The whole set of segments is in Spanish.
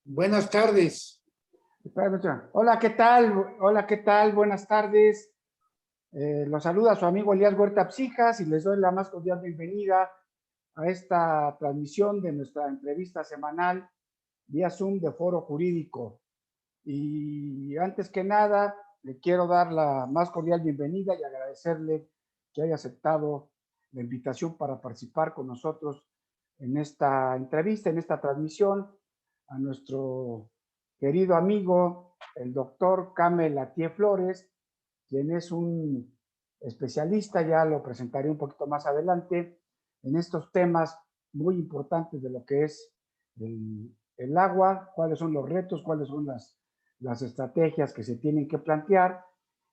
Buenas tardes. Hola, ¿qué tal? Hola, ¿qué tal? Buenas tardes. Los saluda su amigo Elías Huerta Psijas y les doy la más cordial bienvenida a esta transmisión de nuestra entrevista semanal vía Zoom de Foro Jurídico. Y antes que nada, le quiero dar la más cordial bienvenida y agradecerle que haya aceptado la invitación para participar con nosotros en esta entrevista, en esta transmisión, a nuestro querido amigo, el doctor Kamel Atié Flores, quien es un especialista, ya lo presentaré un poquito más adelante, en estos temas muy importantes de lo que es el agua, cuáles son los retos, cuáles son las estrategias que se tienen que plantear.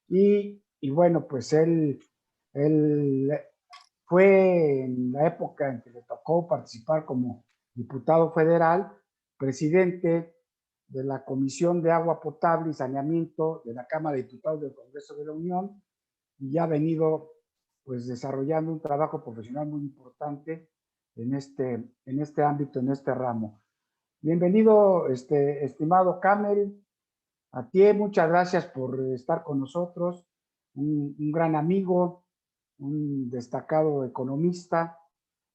Y bueno, pues él fue en la época en que le tocó participar como diputado federal, presidente de la Comisión de Agua Potable y Saneamiento de la Cámara de Diputados del Congreso de la Unión, y ya ha venido pues desarrollando un trabajo profesional muy importante en este ámbito, en este ramo. Bienvenido, estimado Kamel. A ti, muchas gracias por estar con nosotros, un gran amigo, un destacado economista,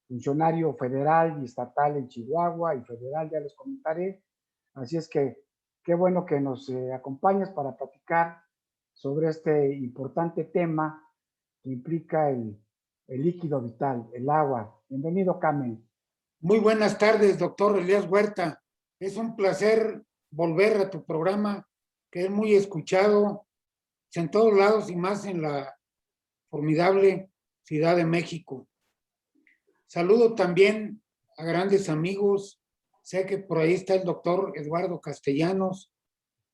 funcionario federal y estatal en Chihuahua y federal, ya les comentaré. Así es que qué bueno que nos acompañes para platicar sobre este importante tema que implica el líquido vital, el agua. Bienvenido, Kamel. Muy buenas tardes, doctor Elías Huerta. Es un placer volver a tu programa, que es muy escuchado en todos lados y más en la formidable Ciudad de México. Saludo también a grandes amigos. Sé que por ahí está el doctor Eduardo Castellanos,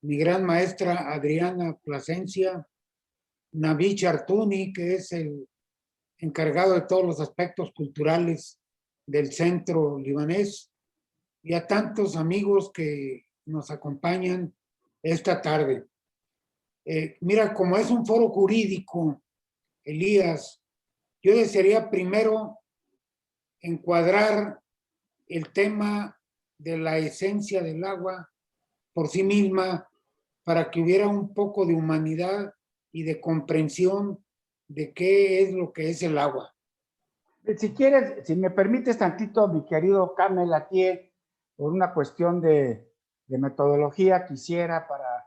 mi gran maestra Adriana Plasencia, Naví Chartuni, que es el encargado de todos los aspectos culturales del centro libanés, y a tantos amigos que nos acompañan esta tarde. Mira, como es un foro jurídico, Elías, yo desearía primero encuadrar el tema de la esencia del agua por sí misma para que hubiera un poco de humanidad y de comprensión de qué es lo que es el agua. Si quieres, si me permites tantito, mi querido Kamel Atié, por una cuestión de metodología, quisiera para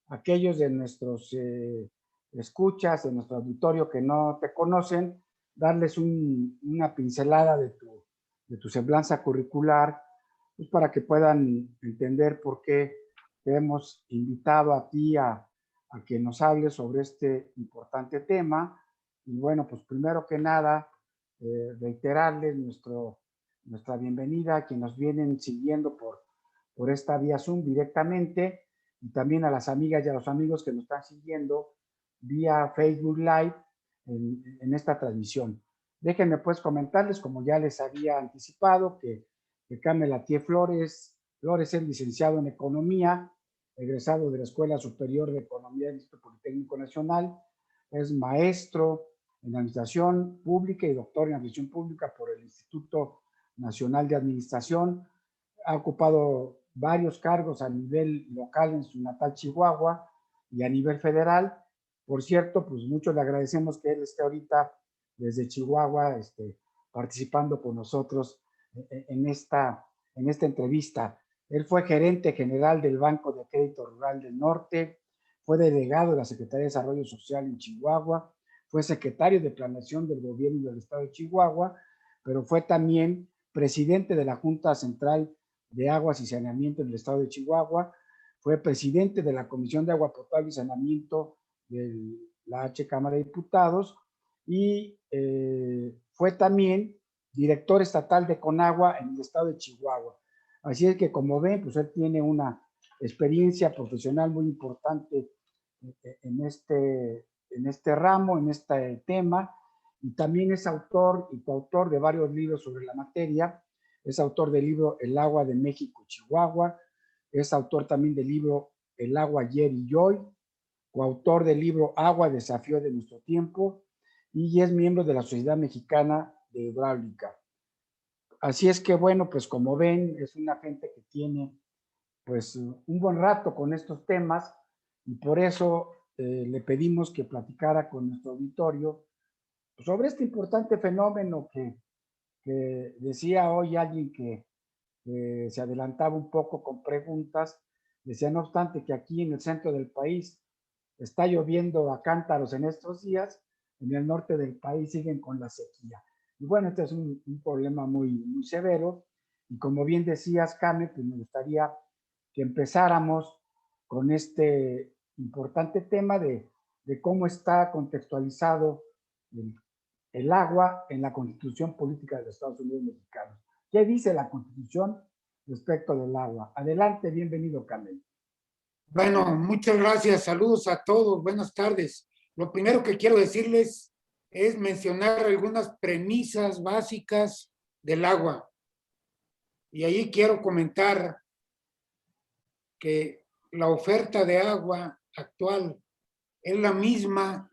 aquellos de nuestros escuchas, de nuestro auditorio que no te conocen, darles una pincelada de tu semblanza curricular, pues para que puedan entender por qué te hemos invitado a ti a que nos hables sobre este importante tema. Y bueno, pues primero que nada, reiterarles nuestra bienvenida a quienes nos vienen siguiendo por esta vía Zoom directamente, y también a las amigas y a los amigos que nos están siguiendo vía Facebook Live en esta transmisión. Déjenme pues comentarles, como ya les había anticipado, que Kamel Atié Flores es licenciado en Economía, egresado de la Escuela Superior de Economía del Instituto Politécnico Nacional, es maestro en Administración Pública y doctor en Administración Pública por el Instituto Nacional de Administración. Ha ocupado varios cargos a nivel local en su natal Chihuahua y a nivel federal. Por cierto, pues mucho le agradecemos que él esté ahorita desde Chihuahua participando con nosotros en esta entrevista. Él fue gerente general del Banco de Crédito Rural del Norte, fue delegado de la Secretaría de Desarrollo Social en Chihuahua, fue secretario de Planeación del Gobierno del Estado de Chihuahua, pero fue también presidente de la Junta Central de Aguas y Saneamiento del Estado de Chihuahua, fue presidente de la Comisión de Agua Potable y Saneamiento de la H Cámara de Diputados y fue también director estatal de Conagua en el estado de Chihuahua. Así es que, como ven, pues él tiene una experiencia profesional muy importante en este ramo, en este tema, y también es autor y coautor de varios libros sobre la materia. Es autor del libro El agua de México, Chihuahua, es autor también del libro El agua ayer y hoy, coautor del libro Agua, desafío de nuestro tiempo, y es miembro de la Sociedad Mexicana de Hidráulica. Así es que, bueno, pues como ven, es una gente que tiene pues un buen rato con estos temas y por eso le pedimos que platicara con nuestro auditorio sobre este importante fenómeno que decía hoy alguien que se adelantaba un poco con preguntas. Decía, no obstante, que aquí en el centro del país está lloviendo a cántaros en estos días, en el norte del país siguen con la sequía. Y bueno, este es un problema muy severo. Y como bien decías, Came, pues me gustaría que empezáramos con este importante tema de cómo está contextualizado el, el agua en la Constitución Política de los Estados Unidos Mexicanos. ¿Qué dice la Constitución respecto del agua? Adelante, bienvenido, Camel. Bueno, muchas gracias. Saludos a todos. Buenas tardes. Lo primero que quiero decirles es mencionar algunas premisas básicas del agua. Y ahí quiero comentar que la oferta de agua actual es la misma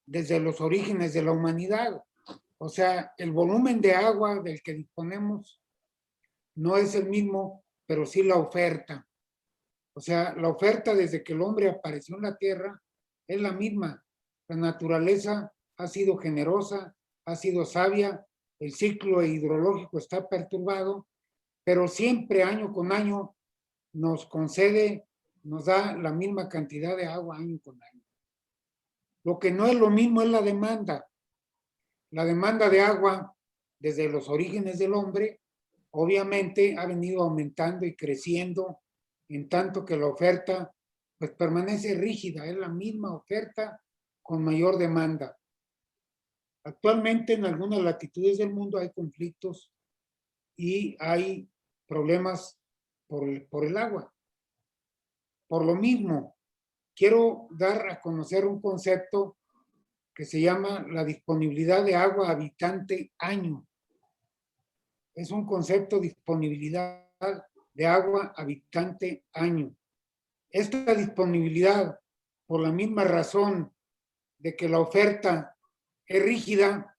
desde los orígenes de la humanidad. O sea, el volumen de agua del que disponemos no es el mismo, pero sí la oferta. O sea, la oferta desde que el hombre apareció en la tierra es la misma. La naturaleza ha sido generosa, ha sido sabia, el ciclo hidrológico está perturbado, pero siempre año con año nos concede, nos da la misma cantidad de agua año con año. Lo que no es lo mismo es la demanda. La demanda de agua desde los orígenes del hombre obviamente ha venido aumentando y creciendo en tanto que la oferta pues permanece rígida, es la misma oferta con mayor demanda. Actualmente en algunas latitudes del mundo hay conflictos y hay problemas por el agua. Por lo mismo, quiero dar a conocer un concepto que se llama la disponibilidad de agua habitante año. Es un concepto de disponibilidad de agua habitante año. Esta disponibilidad, por la misma razón de que la oferta es rígida,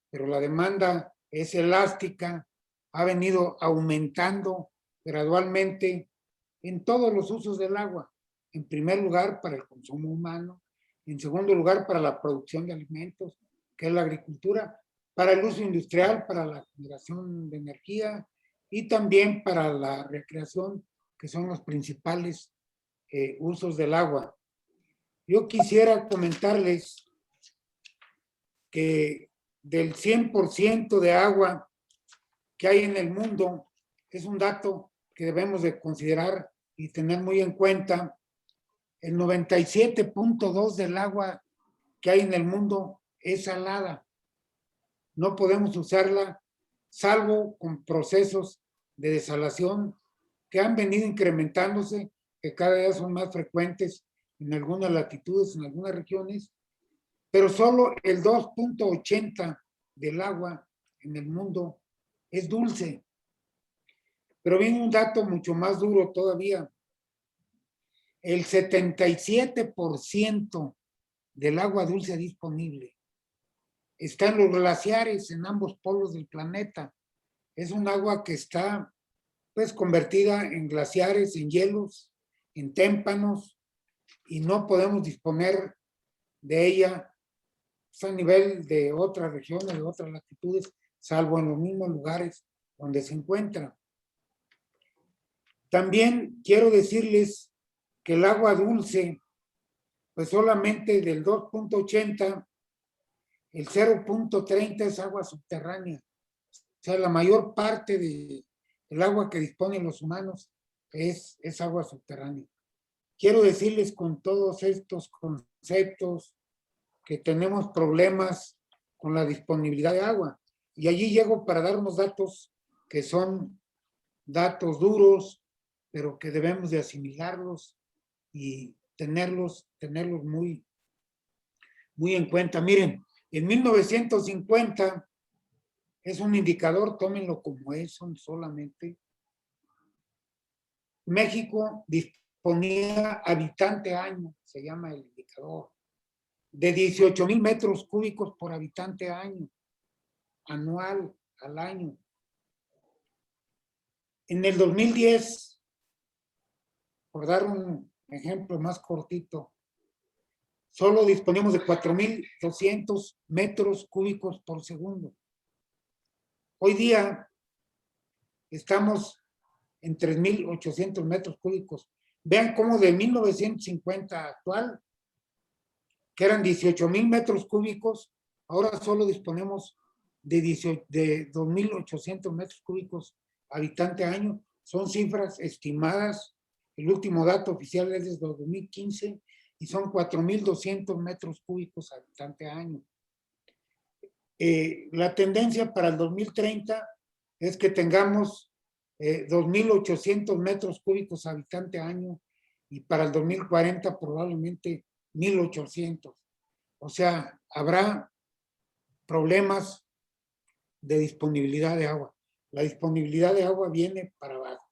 pero la demanda es elástica, ha venido aumentando gradualmente en todos los usos del agua. En primer lugar, para el consumo humano. En segundo lugar, para la producción de alimentos, que es la agricultura. Para el uso industrial, para la generación de energía y también para la recreación, que son los principales usos del agua. Yo quisiera comentarles que del 100% de agua que hay en el mundo, es un dato que debemos de considerar y tener muy en cuenta, el 97.2 del agua que hay en el mundo es salada. No podemos usarla salvo con procesos de desalación que han venido incrementándose, que cada vez son más frecuentes en algunas latitudes, en algunas regiones, pero solo el 2.80 del agua en el mundo es dulce. Pero viene un dato mucho más duro todavía. El 77% del agua dulce disponible está en los glaciares en ambos polos del planeta. Es un agua que está pues convertida en glaciares, en hielos, en témpanos, y no podemos disponer de ella a nivel de otras regiones, de otras latitudes, salvo en los mismos lugares donde se encuentra. También quiero decirles que el agua dulce, pues solamente del 2.80, el 0.30 es agua subterránea. O sea, la mayor parte del agua que disponen los humanos es agua subterránea. Quiero decirles con todos estos conceptos que tenemos problemas con la disponibilidad de agua. Y allí llego para dar unos datos que son datos duros, pero que debemos de asimilarlos y tenerlos muy en cuenta. Miren, en 1950 es un indicador, tómenlo como eso solamente. México disponía habitante año, se llama el indicador, de 18,000 metros cúbicos por habitante año, anual, al año. En el 2010 por dar un ejemplo más cortito, solo disponemos de 4,200 metros cúbicos por segundo. Hoy día estamos en 3,800 metros cúbicos. Vean cómo de 1950 actual, que eran 18,000 metros cúbicos, ahora solo disponemos de 2,800 metros cúbicos habitante año. Son cifras estimadas. El último dato oficial es desde 2015 y son 4,200 metros cúbicos habitante año. La tendencia para el 2030 es que tengamos 2,800 metros cúbicos habitante año y para el 2040 probablemente 1,800. O sea, habrá problemas de disponibilidad de agua. La disponibilidad de agua viene para abajo.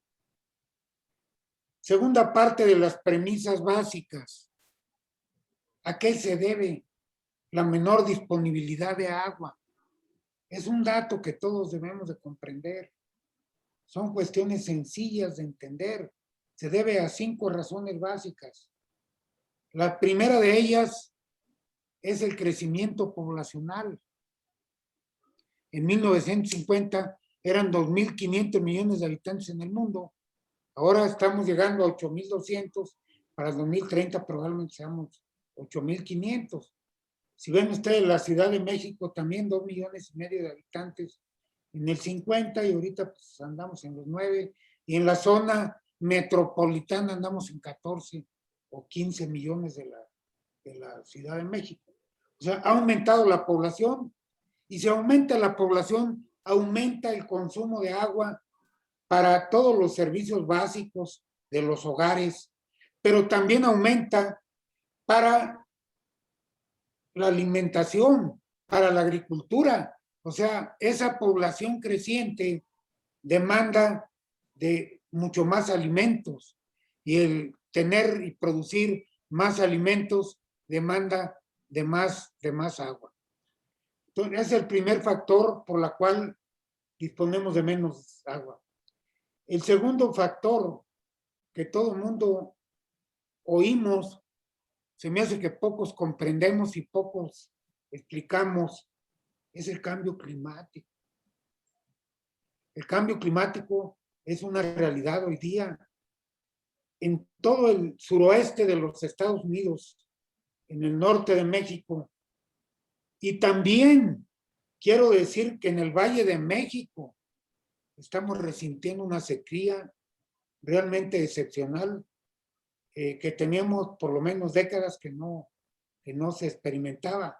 Segunda parte de las premisas básicas. ¿A qué se debe la menor disponibilidad de agua? Es un dato que todos debemos de comprender. Son cuestiones sencillas de entender. Se debe a 5 razones básicas. La primera de ellas es el crecimiento poblacional. En 1950 eran 2,500 millones de habitantes en el mundo. Ahora estamos llegando a 8,200. Para el 2030 probablemente seamos 8,500. Si ven ustedes, la Ciudad de México también 2,5 millones de habitantes en el 50 y ahorita pues andamos en los 9. Y en la zona metropolitana andamos en 14 o 15 millones de la Ciudad de México. O sea, ha aumentado la población y si aumenta la población, aumenta el consumo de agua para todos los servicios básicos de los hogares, pero también aumenta para la alimentación, para la agricultura. O sea, esa población creciente demanda de mucho más alimentos y el tener y producir más alimentos demanda de más agua. Entonces, es el primer factor por la cual disponemos de menos agua. El segundo factor que todo el mundo oímos, se me hace que pocos comprendemos y pocos explicamos, es el cambio climático. El cambio climático es una realidad hoy día. En todo el suroeste de los Estados Unidos, en el norte de México, y también quiero decir que en el Valle de México estamos resintiendo una sequía realmente excepcional que teníamos por lo menos décadas que no se experimentaba.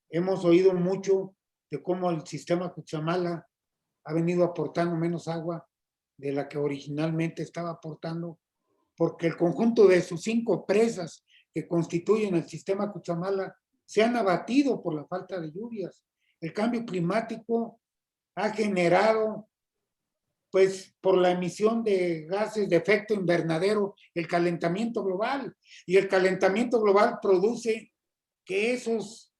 Hemos oído mucho de cómo el sistema Cuchamala ha venido aportando menos agua de la que originalmente estaba aportando, porque el conjunto de sus 5 presas que constituyen el sistema Cuchamala se han abatido por la falta de lluvias. El cambio climático ha generado, pues, por la emisión de gases de efecto invernadero, el calentamiento global. Y el calentamiento global produce que esos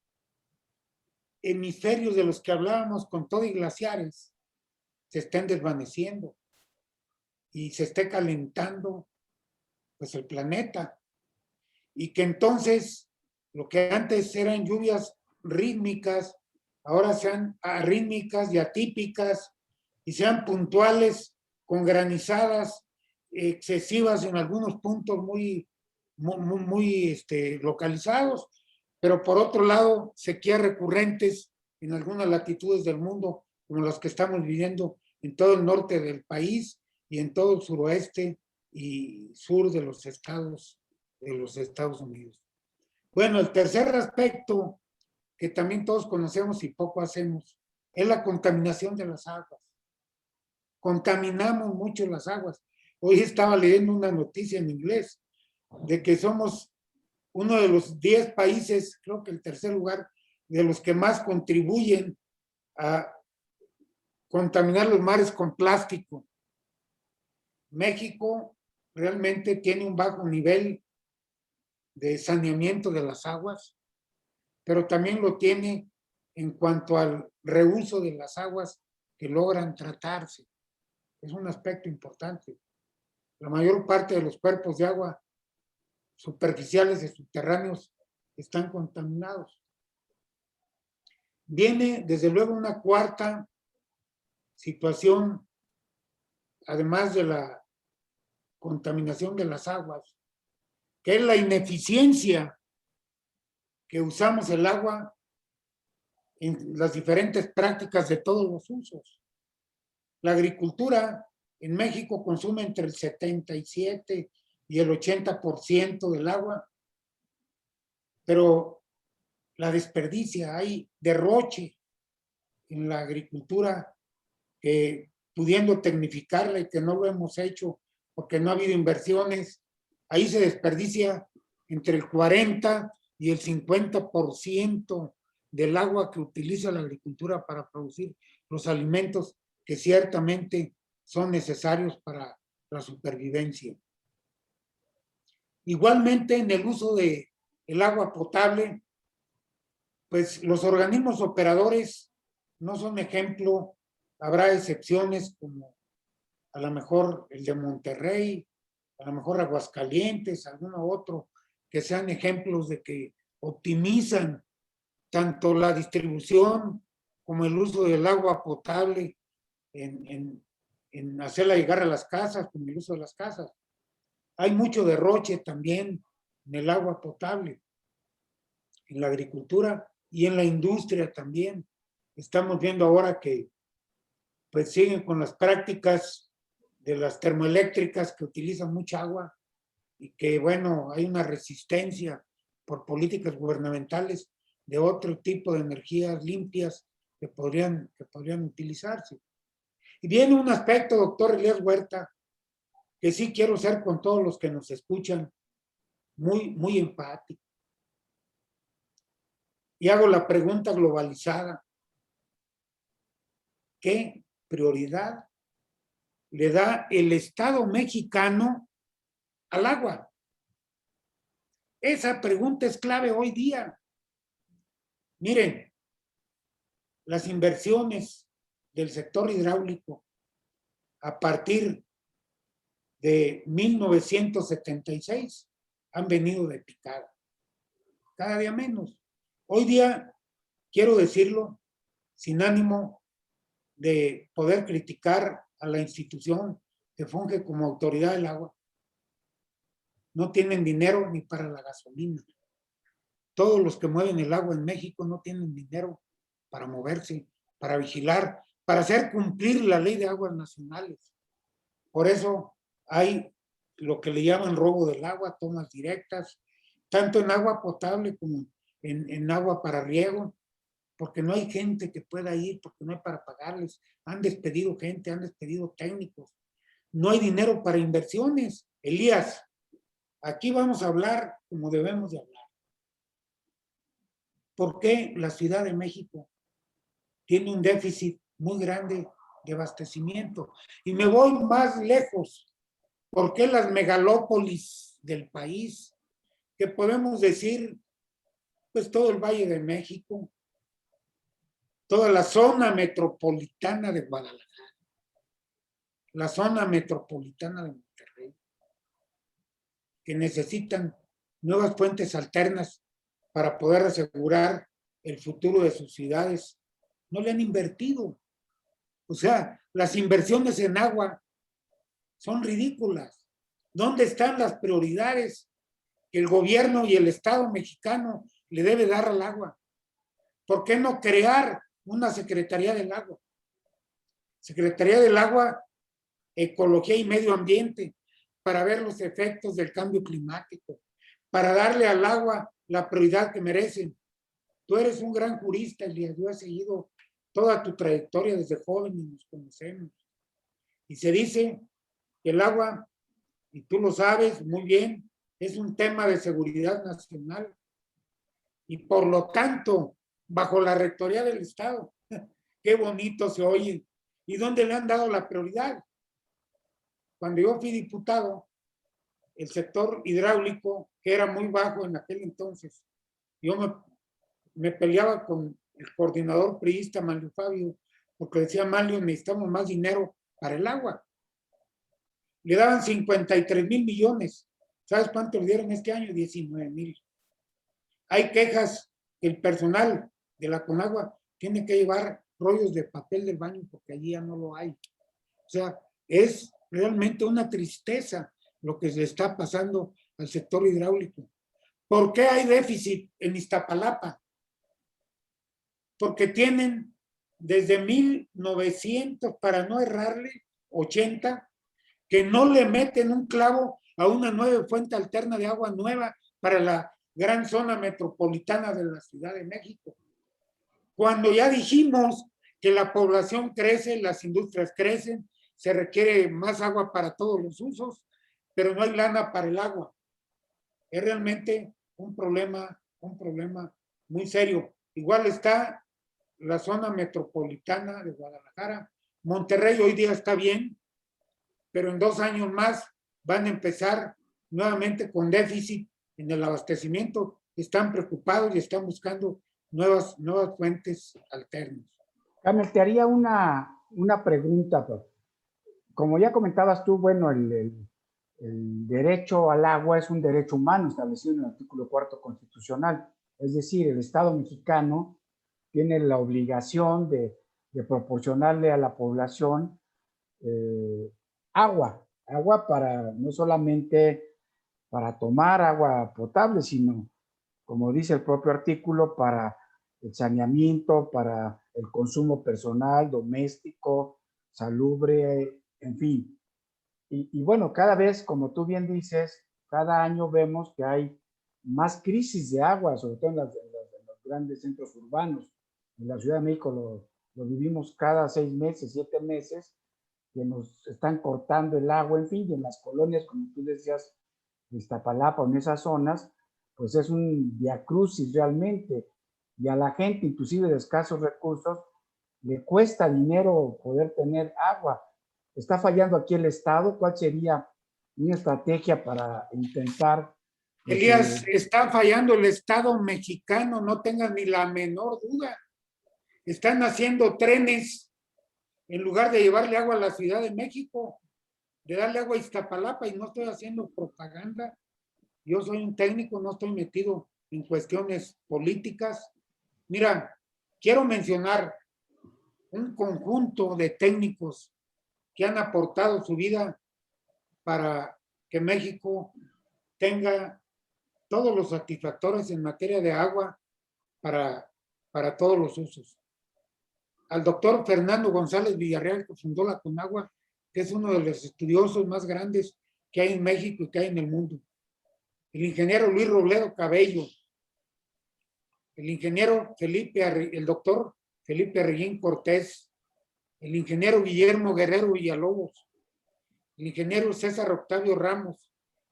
hemisferios de los que hablábamos con todo y glaciares se estén desvaneciendo y se esté calentando, pues, el planeta. Y que entonces lo que antes eran lluvias rítmicas, ahora sean arrítmicas y atípicas y sean puntuales con granizadas excesivas en algunos puntos muy localizados, pero por otro lado sequías recurrentes en algunas latitudes del mundo, como las que estamos viviendo en todo el norte del país y en todo el suroeste y sur de los Estados Unidos. Bueno, el tercer aspecto que también todos conocemos y poco hacemos es la contaminación de las aguas. Contaminamos mucho las aguas. Hoy estaba leyendo una noticia en inglés de que somos uno de los 10 países, creo que el tercer lugar, de los que más contribuyen a contaminar los mares con plástico. México realmente tiene un bajo nivel de saneamiento de las aguas, pero también lo tiene en cuanto al reuso de las aguas que logran tratarse. Es un aspecto importante. La mayor parte de los cuerpos de agua superficiales y subterráneos están contaminados. Viene, desde luego, una cuarta situación, además de la contaminación de las aguas, que es la ineficiencia que usamos el agua en las diferentes prácticas de todos los usos. La agricultura en México consume entre el 77 y el 80% del agua, pero la desperdicia, hay derroche en la agricultura que pudiendo tecnificarla y que no lo hemos hecho porque no ha habido inversiones, ahí se desperdicia entre el 40 y el 50% del agua que utiliza la agricultura para producir los alimentos que ciertamente son necesarios para la supervivencia. Igualmente, en el uso del agua potable, pues los organismos operadores no son ejemplo, habrá excepciones como a lo mejor el de Monterrey, a lo mejor Aguascalientes, alguno otro, que sean ejemplos de que optimizan tanto la distribución como el uso del agua potable en hacerla llegar a las casas, como el uso de las casas. Hay mucho derroche también en el agua potable, en la agricultura y en la industria también. Estamos viendo ahora que pues siguen con las prácticas de las termoeléctricas que utilizan mucha agua y que, bueno, hay una resistencia por políticas gubernamentales de otro tipo de energías limpias que podrían utilizarse. Y viene un aspecto, doctor Elías Huerta, que sí quiero ser con todos los que nos escuchan muy empático. Y hago la pregunta globalizada. ¿Qué prioridad le da el Estado mexicano al agua? Esa pregunta es clave hoy día. Miren, las inversiones del sector hidráulico a partir de 1976 han venido de picada. Cada día menos. Hoy día, quiero decirlo, sin ánimo de poder criticar a la institución que funge como autoridad del agua, no tienen dinero ni para la gasolina. Todos los que mueven el agua en México no tienen dinero para moverse, para vigilar, para hacer cumplir la ley de aguas nacionales. Por eso hay lo que le llaman robo del agua, tomas directas, tanto en agua potable como en agua para riego, porque no hay gente que pueda ir, porque no hay para pagarles. Han despedido gente, han despedido técnicos. No hay dinero para inversiones. Elías, aquí vamos a hablar como debemos de hablar. ¿Por qué la Ciudad de México tiene un déficit muy grande de abastecimiento? Y me voy más lejos. ¿Por qué las megalópolis del país, que podemos decir, pues todo el Valle de México, toda la zona metropolitana de Guadalajara, la zona metropolitana de Monterrey, que necesitan nuevas fuentes alternas para poder asegurar el futuro de sus ciudades, no le han invertido? O sea, las inversiones en agua son ridículas. ¿Dónde están las prioridades que el gobierno y el Estado mexicano le debe dar al agua? ¿Por qué no crear una Secretaría del Agua? Secretaría del Agua, Ecología y Medio Ambiente, para ver los efectos del cambio climático, para darle al agua la prioridad que merecen. Tú eres un gran jurista, Elías. Yo he seguido toda tu trayectoria desde joven y nos conocemos. Y se dice que el agua, y tú lo sabes muy bien, es un tema de seguridad nacional. Y por lo tanto, bajo la rectoría del Estado, qué bonito se oye. ¿Y dónde le han dado la prioridad? Cuando yo fui diputado, el sector hidráulico, que era muy bajo en aquel entonces, yo me peleaba con el coordinador priista, Manlio Fabio, porque decía, Manlio, necesitamos más dinero para el agua. le daban 53,000 millones. ¿Sabes cuánto le dieron este año? 19,000. Hay quejas que el personal de la Conagua tiene que llevar rollos de papel del baño porque allí ya no lo hay. O sea, es realmente una tristeza lo que se está pasando al sector hidráulico. ¿Por qué hay déficit en Iztapalapa? Porque tienen desde 1900, para no errarle, 80, que no le meten un clavo a una nueva fuente alterna de agua nueva para la gran zona metropolitana de la Ciudad de México. Cuando ya dijimos que la población crece, las industrias crecen, se requiere más agua para todos los usos, pero no hay lana para el agua. Es realmente un problema muy serio. Igual está la zona metropolitana de Guadalajara. Monterrey hoy día está bien, pero en 2 años más van a empezar nuevamente con déficit en el abastecimiento. Están preocupados y están buscando nuevas fuentes alternas. Carmen, te haría una pregunta. Como ya comentabas tú, bueno, el derecho al agua es un derecho humano establecido en el artículo 4 constitucional. Es decir, el Estado mexicano tiene la obligación de proporcionarle a la población agua para no solamente para tomar agua potable, sino, como dice el propio artículo, para el saneamiento, para el consumo personal, doméstico, salubre, en fin. Y bueno, cada vez, como tú bien dices, cada año vemos que hay más crisis de agua, sobre todo en los grandes centros urbanos. En la Ciudad de México lo vivimos cada 6 meses, 7 meses, que nos están cortando el agua, en fin, y en las colonias, como tú decías, de Iztapalapa, en esas zonas, pues es un viacrucis realmente. Y a la gente, inclusive de escasos recursos, le cuesta dinero poder tener agua. ¿Está fallando aquí el Estado? ¿Cuál sería una estrategia para intentar? Pues, Elías, está fallando el Estado mexicano, no tengas ni la menor duda. Están haciendo trenes en lugar de llevarle agua a la Ciudad de México, de darle agua a Iztapalapa, y no estoy haciendo propaganda. Yo soy un técnico, no estoy metido en cuestiones políticas. Mira, quiero mencionar un conjunto de técnicos que han aportado su vida para que México tenga todos los satisfactores en materia de agua para todos los usos. Al doctor Fernando González Villarreal, que fundó la Conagua, que es uno de los estudiosos más grandes que hay en México y que hay en el mundo. El ingeniero Luis Robledo Cabello, el ingeniero el doctor Felipe Arreguín Cortés, el ingeniero Guillermo Guerrero Villalobos, el ingeniero César Octavio Ramos,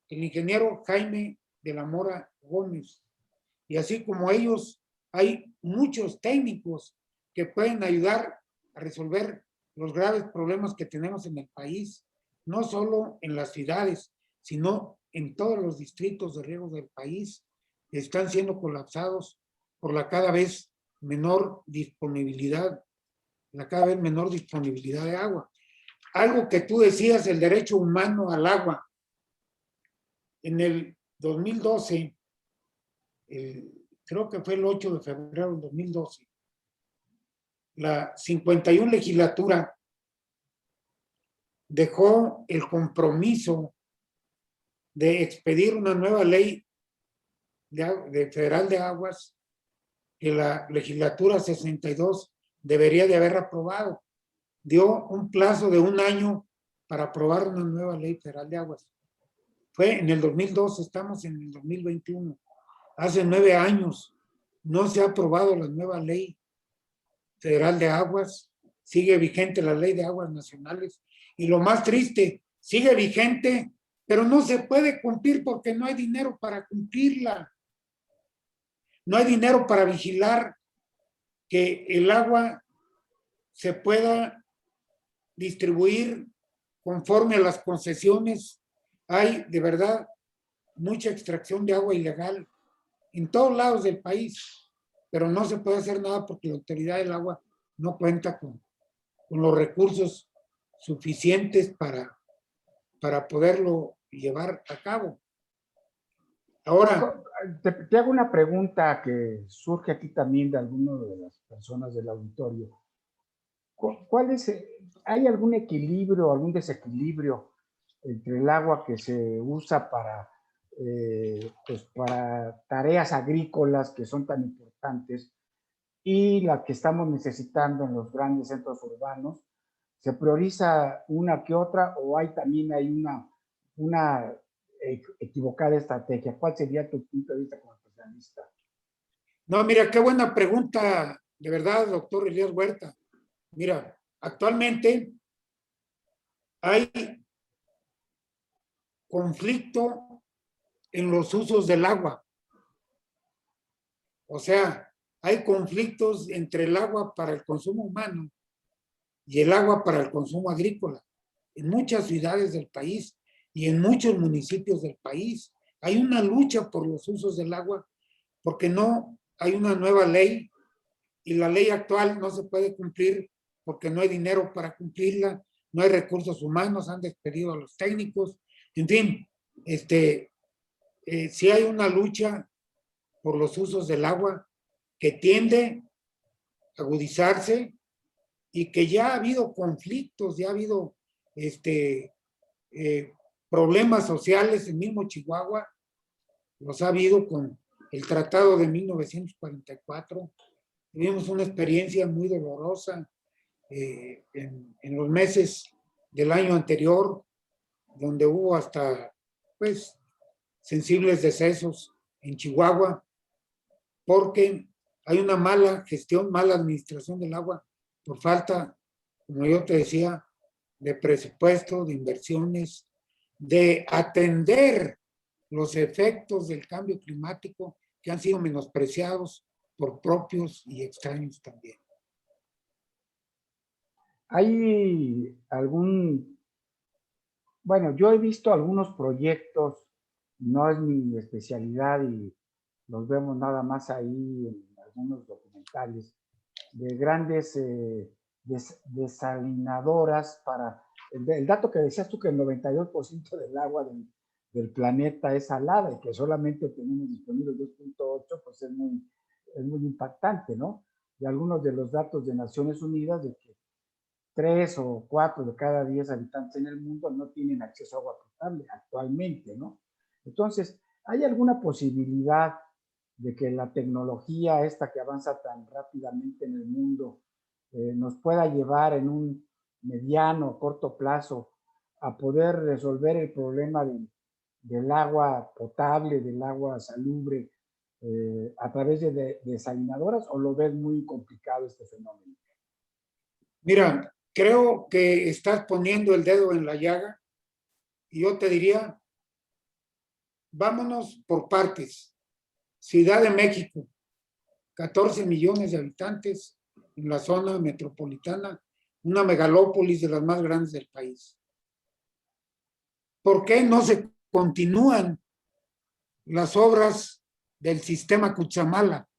el ingeniero Jaime de la Mora Gómez. Y así como ellos, hay muchos técnicos que pueden ayudar a resolver los graves problemas que tenemos en el país, no solo en las ciudades, sino en todos los distritos de riego del país que están siendo colapsados por la cada vez menor disponibilidad de agua. Algo que tú decías, el derecho humano al agua. En el 2012, creo que fue el 8 de febrero del 2012, la 51 legislatura dejó el compromiso de expedir una nueva ley federal de aguas que la legislatura 62 debería de haber aprobado. Dio un plazo de 1 año para aprobar una nueva ley federal de aguas. Fue en el 2012, estamos en el 2021. Hace 9 años no se ha aprobado la nueva ley federal de aguas, sigue vigente la ley de aguas nacionales, y lo más triste, sigue vigente, pero no se puede cumplir porque no hay dinero para cumplirla. No hay dinero para vigilar que el agua se pueda distribuir conforme a las concesiones. Hay de verdad mucha extracción de agua ilegal en todos lados del país, pero no se puede hacer nada porque la autoridad del agua no cuenta con los recursos suficientes para poderlo llevar a cabo. Ahora, te hago una pregunta que surge aquí también de alguna de las personas del auditorio. ¿Cuál es, hay algún equilibrio, algún desequilibrio entre el agua que se usa pues para tareas agrícolas que son tan importantes y la que estamos necesitando en los grandes centros urbanos? ¿Se prioriza una que otra o también hay una equivocada estrategia? ¿Cuál sería tu punto de vista como especialista? no, mira, qué buena pregunta, de verdad, doctor Elías Huerta. Mira, actualmente hay conflicto en los usos del agua. O sea, hay conflictos entre el agua para el consumo humano y el agua para el consumo agrícola. En muchas ciudades del país y en muchos municipios del país hay una lucha por los usos del agua porque no hay una nueva ley y la ley actual no se puede cumplir porque no hay dinero para cumplirla, no hay recursos humanos, han despedido a los técnicos, en fin, sí hay una lucha por los usos del agua que tiende a agudizarse y que ya ha habido conflictos, ya ha habido problemas sociales, en mismo Chihuahua los ha habido con el Tratado de 1944. Tuvimos una experiencia muy dolorosa en los meses del año anterior, donde hubo hasta, pues, sensibles decesos en Chihuahua, porque hay una mala gestión, mala administración del agua, por falta, como yo te decía, de presupuesto, de inversiones, de atender los efectos del cambio climático que han sido menospreciados por propios y extraños también. ¿Hay bueno, yo he visto algunos proyectos, no es mi especialidad y los vemos nada más ahí en algunos documentales, de grandes desalinadoras para, el dato que decías tú que el 92% del agua del planeta es salada y que solamente tenemos disponible 2.8, pues es muy impactante, ¿no? Y algunos de los datos de Naciones Unidas de que 3 o 4 de cada 10 habitantes en el mundo no tienen acceso a agua potable actualmente, ¿no? Entonces, ¿hay alguna posibilidad de que la tecnología esta que avanza tan rápidamente en el mundo nos pueda llevar en un mediano o corto plazo a poder resolver el problema del agua potable, del agua salubre, a través de desalinadoras, o lo ves muy complicado este fenómeno? Mira, creo que estás poniendo el dedo en la llaga y yo te diría, vámonos por partes. Ciudad de México, 14 millones de habitantes en la zona metropolitana, una megalópolis de las más grandes del país. ¿Por qué no se continúan las obras del sistema Cuchamala?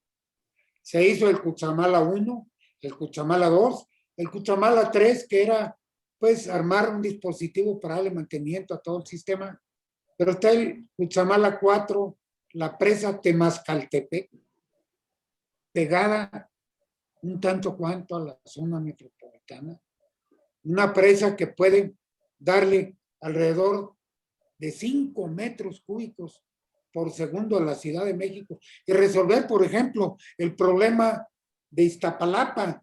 Se hizo el Cuchamala 1, el Cuchamala 2, el Cuchamala 3, que era pues armar un dispositivo para darle mantenimiento a todo el sistema, pero está el Cuchamala 4, la presa Temascaltepec, pegada un tanto cuanto a la zona metropolitana, una presa que puede darle alrededor de 5 metros cúbicos por segundo a la Ciudad de México y resolver, por ejemplo, el problema de Iztapalapa.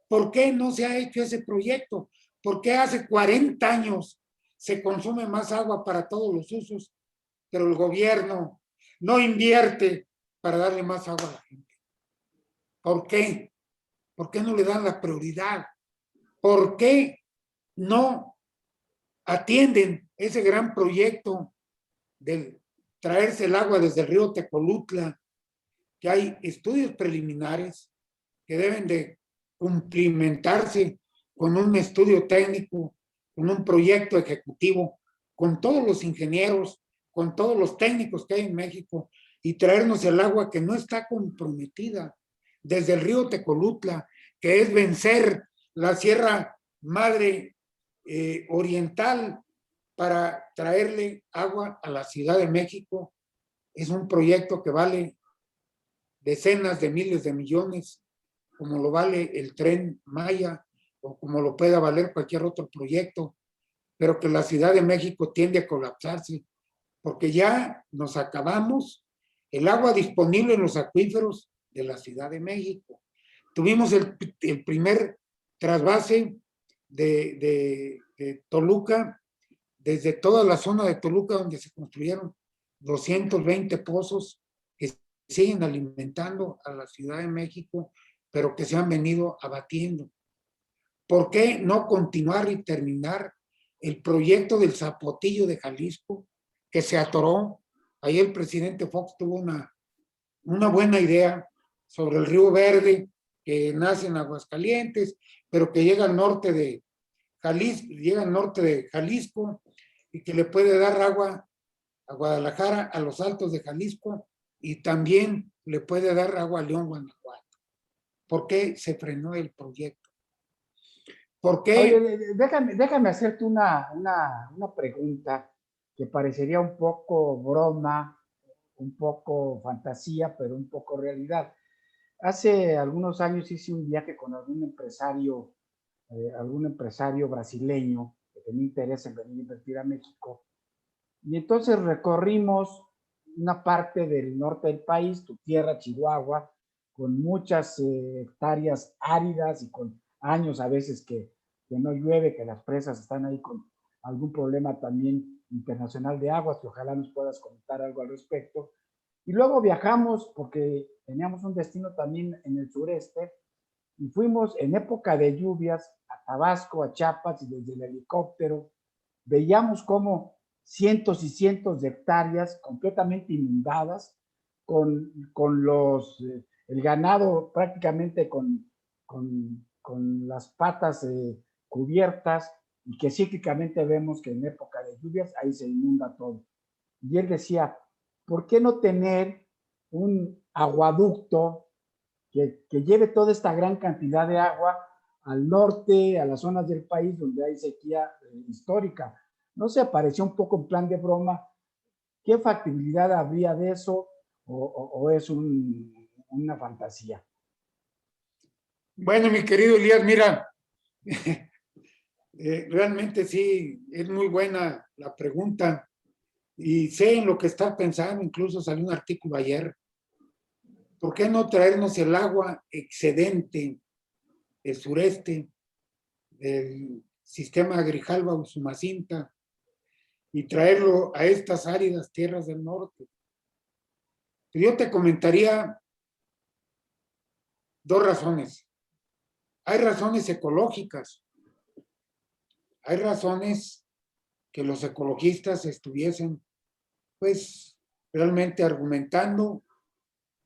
¿Por qué no se ha hecho ese proyecto? ¿Por qué hace 40 años se consume más agua para todos los usos, pero el gobierno no invierte para darle más agua a la gente? ¿Por qué? ¿Por qué no le dan la prioridad? ¿Por qué no atienden ese gran proyecto de traerse el agua desde el río Tecolutla, que hay estudios preliminares que deben de cumplimentarse con un estudio técnico, con un proyecto ejecutivo, con todos los ingenieros, con todos los técnicos que hay en México y traernos el agua que no está comprometida desde el río Tecolutla, que es vencer la Sierra Madre Oriental para traerle agua a la Ciudad de México. Es un proyecto que vale decenas de miles de millones, como lo vale el Tren Maya o como lo pueda valer cualquier otro proyecto, pero que la Ciudad de México tiende a colapsarse, porque ya nos acabamos el agua disponible en los acuíferos de la Ciudad de México. Tuvimos el primer trasvase de Toluca, desde toda la zona de Toluca, donde se construyeron 220 pozos que siguen alimentando a la Ciudad de México, pero que se han venido abatiendo. ¿Por qué no continuar y terminar el proyecto del Zapotillo de Jalisco, que se atoró? Ahí el presidente Fox tuvo una buena idea sobre el Río Verde, que nace en Aguascalientes, pero que llega al norte de Jalisco y que le puede dar agua a Guadalajara, a los altos de Jalisco, y también le puede dar agua a León, Guanajuato. ¿Por qué se frenó el proyecto? ¿Por qué? Oye, déjame hacerte una pregunta que parecería un poco broma, un poco fantasía, pero un poco realidad. Hace algunos años hice un viaje con algún empresario brasileño que tenía interés en venir a invertir a México. Y entonces recorrimos una parte del norte del país, tu tierra, Chihuahua, con muchas hectáreas áridas y con años a veces que no llueve, que las presas están ahí con algún problema también internacional de aguas, que ojalá nos puedas comentar algo al respecto. Y luego viajamos porque teníamos un destino también en el sureste y fuimos en época de lluvias a Tabasco, a Chiapas, y desde el helicóptero veíamos cómo cientos y cientos de hectáreas completamente inundadas, con el ganado prácticamente con las patas cubiertas, y que cíclicamente vemos que en época de lluvias ahí se inunda todo. Y él decía, ¿por qué no tener un aguaducto que lleve toda esta gran cantidad de agua al norte, a las zonas del país donde hay sequía histórica? No sé, pareció un poco en plan de broma. ¿Qué factibilidad habría de eso o es una fantasía? Bueno, mi querido Elías, mira, realmente sí, es muy buena la pregunta y sé en lo que estás pensando, incluso salió un artículo ayer. ¿Por qué no traernos el agua excedente del sureste, del sistema Grijalba-Usumacinta, y traerlo a estas áridas tierras del norte? Yo te comentaría dos razones. Hay razones ecológicas, hay razones que los ecologistas estuviesen, pues, realmente argumentando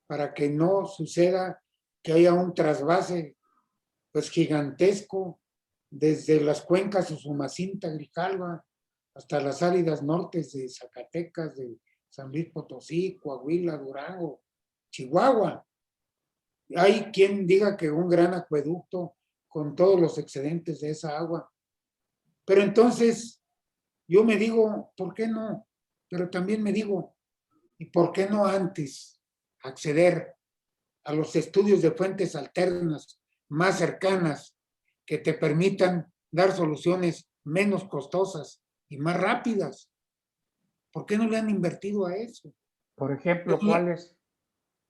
para que no suceda que haya un trasvase, pues, gigantesco desde las cuencas Usumacinta, Grijalba, hasta las áridas nortes de Zacatecas, de San Luis Potosí, Coahuila, Durango, Chihuahua. Hay quien diga que un gran acueducto con todos los excedentes de esa agua. Pero entonces yo me digo, ¿por qué no? Pero también me digo, ¿y por qué no antes acceder a los estudios de fuentes alternas más cercanas que te permitan dar soluciones menos costosas y más rápidas? ¿Por qué no le han invertido a eso? Por ejemplo,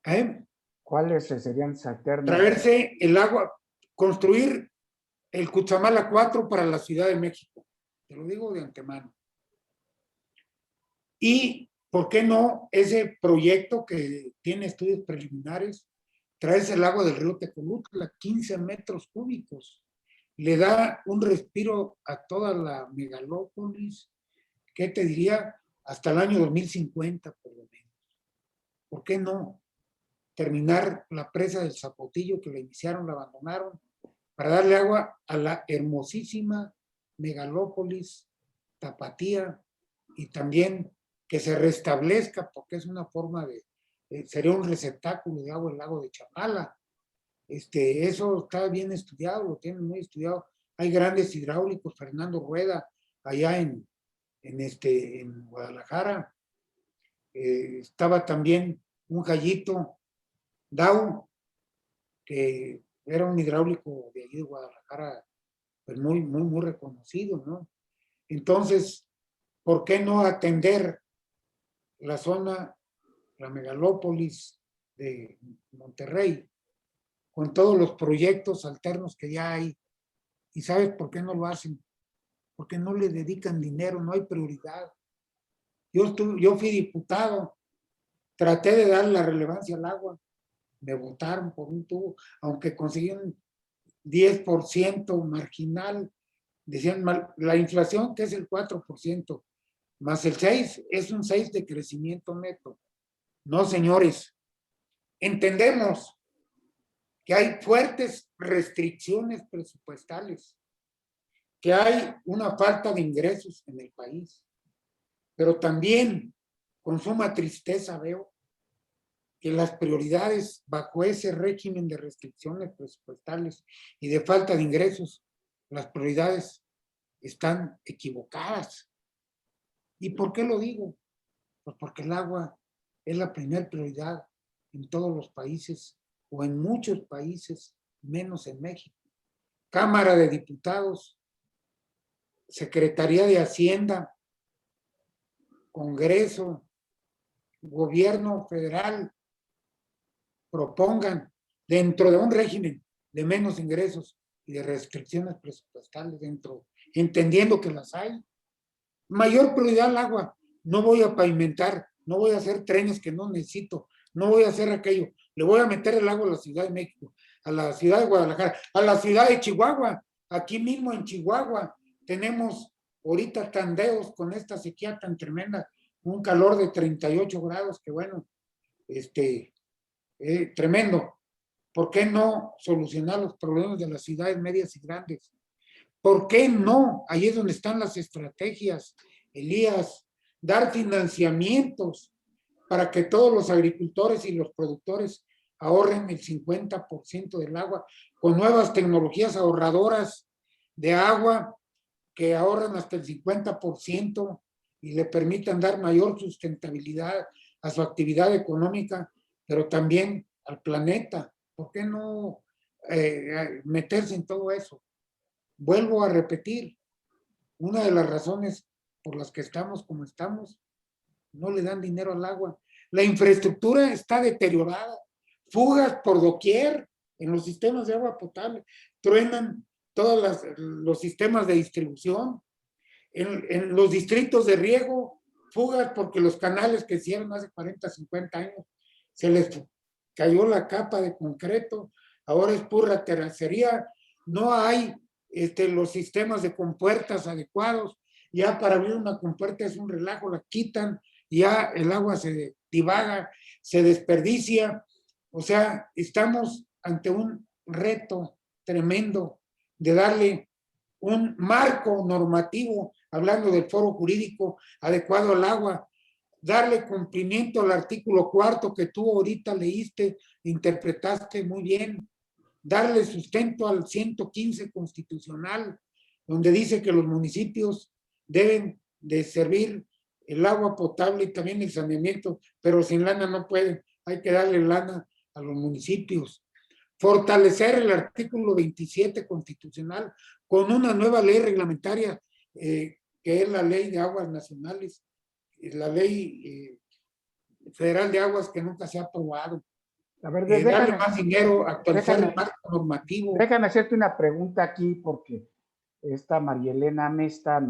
¿Eh? ¿cuáles serían las alternas? Traerse el agua, construir el Cutzamala 4 para la Ciudad de México. Te lo digo de antemano. Y, ¿por qué no ese proyecto que tiene estudios preliminares, traerse el agua del río Tecolutla, 15 metros cúbicos? Le da un respiro a toda la megalópolis, ¿qué te diría? Hasta el año 2050, por lo menos. ¿Por qué no terminar la presa del Zapotillo, que la iniciaron, la abandonaron, para darle agua a la hermosísima megalópolis Tapatía, y también que se restablezca, porque es una forma sería un receptáculo de agua el lago de Chapala? Eso está bien estudiado, lo tienen muy estudiado. Hay grandes hidráulicos, Fernando Rueda, allá en en Guadalajara. Estaba también un Jayito Dau, que era un hidráulico de allí de Guadalajara, pues muy reconocido, ¿no? Entonces, ¿por qué no atender la zona, la megalópolis de Monterrey, con todos los proyectos alternos que ya hay? ¿Y sabes por qué no lo hacen? Porque no le dedican dinero, no hay prioridad. Yo fui diputado, traté de dar la relevancia al agua, me votaron por un tubo, aunque conseguí un 10% marginal, decían la inflación, que es el 4%, más el 6%, es un 6% de crecimiento neto. No, señores, entendemos que hay fuertes restricciones presupuestales, que hay una falta de ingresos en el país, pero también con suma tristeza veo que las prioridades bajo ese régimen de restricciones presupuestales y de falta de ingresos, las prioridades están equivocadas. ¿Y por qué lo digo? Pues porque el agua es la primera prioridad en todos los países o en muchos países, menos en México. Cámara de Diputados, Secretaría de Hacienda, Congreso, Gobierno federal, propongan dentro de un régimen de menos ingresos y de restricciones presupuestales entendiendo que las hay. Mayor prioridad al agua. No voy a pavimentar, no voy a hacer trenes que no necesito, no voy a hacer aquello. Le voy a meter el agua a la Ciudad de México, a la ciudad de Guadalajara, a la ciudad de Chihuahua. Aquí mismo en Chihuahua tenemos ahorita tandeos con esta sequía tan tremenda, un calor de 38 grados, que bueno, tremendo. ¿Por qué no solucionar los problemas de las ciudades medias y grandes? ¿Por qué no? Ahí es donde están las estrategias, Elías, dar financiamientos para que todos los agricultores y los productores ahorren el 50% del agua con nuevas tecnologías ahorradoras de agua que ahorran hasta el 50% y le permitan dar mayor sustentabilidad a su actividad económica, pero también al planeta. ¿Por qué no meterse en todo eso? Vuelvo a repetir, una de las razones por las que estamos como estamos, no le dan dinero al agua. La infraestructura está deteriorada, fugas por doquier en los sistemas de agua potable, truenan todos los sistemas de distribución, en los distritos de riego, fugas porque los canales que hicieron hace 40, 50 años, se les cayó la capa de concreto, ahora es pura terracería, no hay los sistemas de compuertas adecuados, ya para abrir una compuerta es un relajo, la quitan, ya el agua se divaga, se desperdicia, o sea, estamos ante un reto tremendo de darle un marco normativo, hablando del foro jurídico adecuado al agua, darle cumplimiento al artículo 4 que tú ahorita leíste, interpretaste muy bien, darle sustento al 115 constitucional, donde dice que los municipios deben de servir el agua potable y también el saneamiento, pero sin lana no pueden, hay que darle lana a los municipios. Fortalecer el artículo 27 constitucional con una nueva ley reglamentaria, que es la ley de aguas nacionales, la ley federal de aguas que nunca se ha aprobado. A ver, darle más dinero, actualizar el marco normativo. Déjame hacerte una pregunta aquí, porque esta María Elena Mesta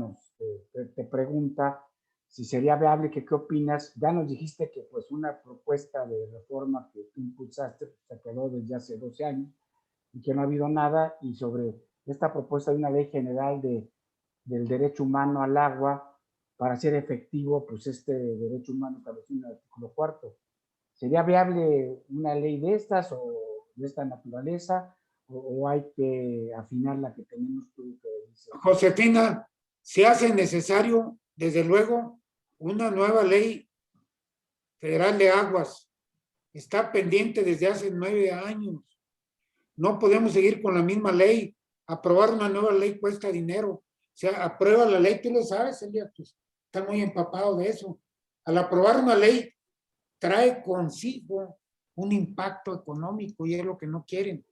te pregunta si sería viable, que qué opinas. Ya nos dijiste que pues una propuesta de reforma que tú impulsaste se quedó desde hace 12 años y que no ha habido nada, y sobre esta propuesta de una ley general del derecho humano al agua para hacer efectivo pues este derecho humano establecido en el artículo 4. ¿Sería viable una ley de estas o de esta naturaleza, o hay que afinar la que tenemos tú? Josefina, se hace necesario, desde luego, una nueva ley federal de aguas. Está pendiente desde hace 9 años. No podemos seguir con la misma ley. Aprobar una nueva ley cuesta dinero. O sea, aprueba la ley, tú lo sabes, Elia, pues están muy empapados de eso. Al aprobar una ley, trae consigo un impacto económico y es lo que no quieren.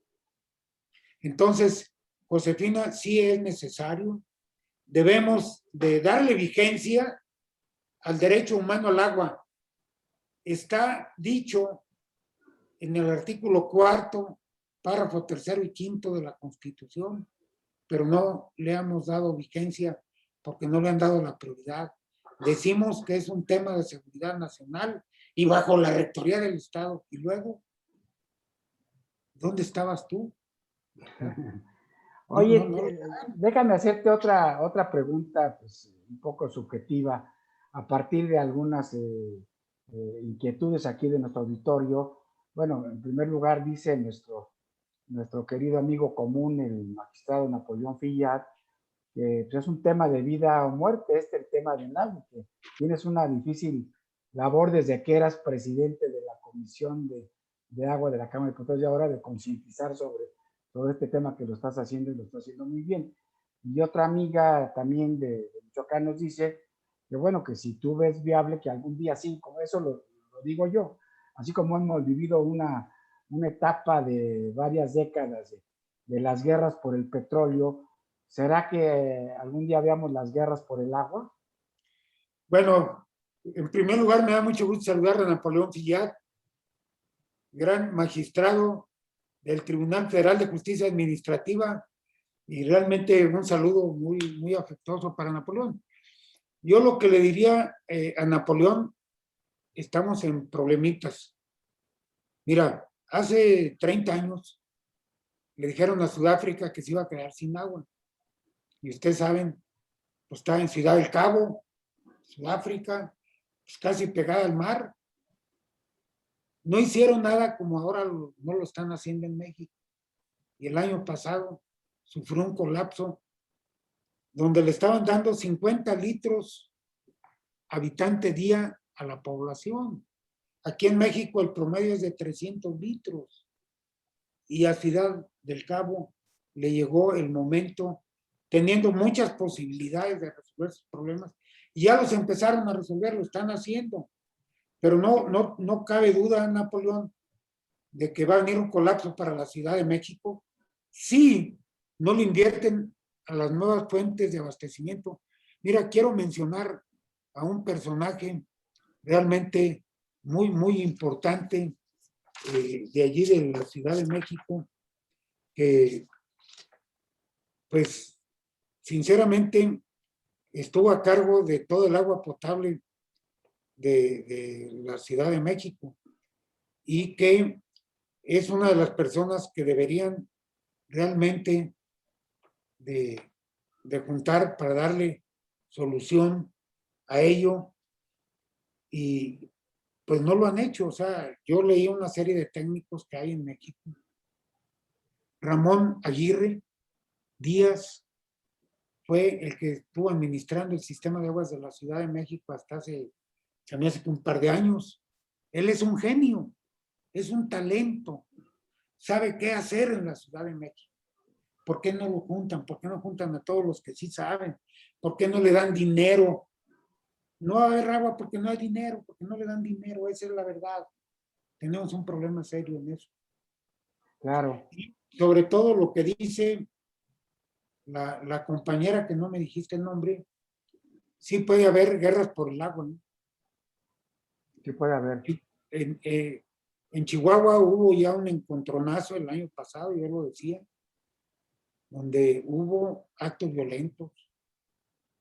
Entonces, Josefina, sí es necesario, debemos de darle vigencia al derecho humano al agua. Está dicho en el artículo 4, párrafo 3 y 5 de la Constitución, pero no le hemos dado vigencia porque no le han dado la prioridad. Decimos que es un tema de seguridad nacional y bajo la rectoría del Estado. Y luego, ¿dónde estabas tú? Oye, déjame hacerte otra pregunta, pues un poco subjetiva, a partir de algunas inquietudes aquí de nuestro auditorio. Bueno, en primer lugar dice nuestro querido amigo común, el magistrado Napoleón Fillat, que pues, es un tema de vida o muerte, el tema del agua, que tienes una difícil labor desde que eras presidente de la Comisión de Agua de la Cámara de Diputados y ahora de concientizar sobre este tema, que lo estás haciendo y lo estás haciendo muy bien. Y otra amiga también de Michoacán nos dice que bueno, que si tú ves viable que algún día sí, como eso lo digo yo, así como hemos vivido una etapa de varias décadas de las guerras por el petróleo, ¿será que algún día veamos las guerras por el agua? Bueno, en primer lugar me da mucho gusto saludar a Napoleón Fillat, gran magistrado del Tribunal Federal de Justicia Administrativa, y realmente un saludo muy, muy afectuoso para Napoleón. Yo lo que le diría a Napoleón, estamos en problemitas. Mira, hace 30 años le dijeron a Sudáfrica que se iba a quedar sin agua. Y ustedes saben, pues está en Ciudad del Cabo, Sudáfrica, pues casi pegada al mar. No hicieron nada como ahora no lo están haciendo en México. Y el año pasado sufrió un colapso donde le estaban dando 50 litros habitante día a la población. Aquí en México el promedio es de 300 litros. Y a Ciudad del Cabo le llegó el momento, teniendo muchas posibilidades de resolver sus problemas, y ya los empezaron a resolver, lo están haciendo. Pero no cabe duda, Napoleón, de que va a venir un colapso para la Ciudad de México si no le invierten a las nuevas fuentes de abastecimiento. Mira, quiero mencionar a un personaje realmente muy, muy importante de allí de la Ciudad de México, que pues sinceramente estuvo a cargo de todo el agua potable de la Ciudad de México y que es una de las personas que deberían realmente de juntar para darle solución a ello, y pues no lo han hecho. O sea, yo leí una serie de técnicos que hay en México. Ramón Aguirre Díaz fue el que estuvo administrando el sistema de aguas de la Ciudad de México hasta se me hace que un par de años. Él es un genio, es un talento, sabe qué hacer en la Ciudad de México. ¿Por qué no lo juntan? ¿Por qué no juntan a todos los que sí saben? ¿Por qué no le dan dinero? No va a haber agua porque no hay dinero, porque no le dan dinero, esa es la verdad. Tenemos un problema serio en eso. Claro. Y sobre todo lo que dice la compañera, que no me dijiste el nombre, sí puede haber guerras por el agua, ¿no? Sí puede haber. En Chihuahua hubo ya un encontronazo el año pasado, yo lo decía, donde hubo actos violentos